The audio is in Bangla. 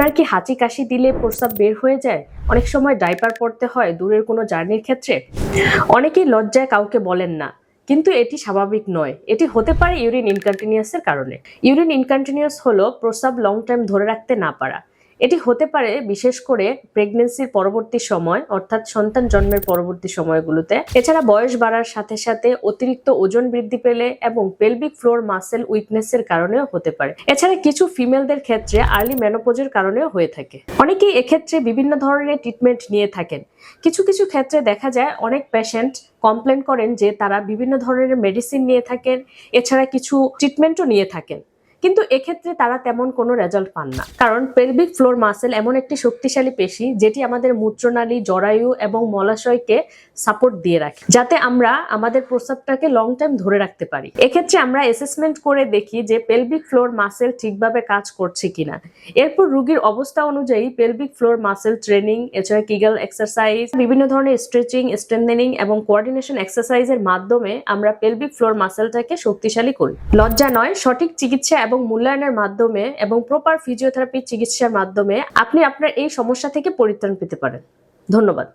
আপনার কি হাঁচি কাশি দিলে প্রস্রাব বের হয়ে যায়? অনেক সময় ডাইপার পরতে হয় দূরের কোনো জার্নির ক্ষেত্রে। অনেকেই লজ্জায় কাউকে বলেন না, কিন্তু এটি স্বাভাবিক নয়। এটি হতে পারে ইউরিন ইনকন্টিনিউয়াসের কারণে। ইউরিন ইনকন্টিনিউয়াস হলো প্রস্রাব লং টাইম ধরে রাখতে না পারা। এটি হতে পারে বিশেষ করে প্রেগন্যান্সির পরবর্তী সময়, অর্থাৎ সন্তান জন্মের পরবর্তী সময়গুলোতে। এছাড়া বয়স বাড়ার সাথে সাথে অতিরিক্ত ওজন বৃদ্ধি পেলে এবং পেলভিক ফ্লোর মাসেল উইকনেসের কারণেও হতে পারে। এছাড়া কিছু ফিমেলদের ক্ষেত্রে আর্লি মেনোপজের কারণেও হয়ে থাকে। অনেকেই এক্ষেত্রে বিভিন্ন ধরনের ট্রিটমেন্ট নিয়ে থাকেন। কিছু কিছু ক্ষেত্রে দেখা যায় অনেক পেশেন্ট কমপ্লেন করেন যে তারা বিভিন্ন ধরনের মেডিসিন নিয়ে থাকেন, এছাড়া কিছু ট্রিটমেন্টও নিয়ে থাকেন, কিন্তু এক্ষেত্রে তারা তেমন কোনো রেজাল্ট পান না। কারণ পেলভিক ফ্লোর মাসেল এমন একটি শক্তিশালী পেশি যেটি আমাদের মূত্রনালী, জরায়ু এবং মলাশয়কে সাপোর্ট দিয়ে রাখে, যাতে আমরা আমাদের প্রস্রাবটাকে লং টাইম ধরে রাখতে পারি। এক্ষেত্রে আমরা অ্যাসেসমেন্ট করে দেখি যে পেলভিক ফ্লোর মাসেল ঠিকভাবে কাজ করছে কিনা। এরপর রোগীর অবস্থা অনুযায়ী পেলভিক ফ্লোর মাসেল ট্রেনিং, এছাড়া কিগল এক্সারসাইজ, বিভিন্ন ধরনের স্ট্রেচিং, স্ট্রেংথেনিং এবং কোঅর্ডিনেশন এক্সারসাইজের মাধ্যমে আমরা পেলভিক ফ্লোর মাসেলটাকে শক্তিশালী করি। লজ্জা নয়, সঠিক চিকিৎসা এবং মূল্যায়নের মাধ্যমে এবং প্রপার ফিজিওথেরাপি চিকিৎসার মাধ্যমে আপনি আপনার এই সমস্যা থেকে পরিত্রাণ পেতে পারেন। ধন্যবাদ।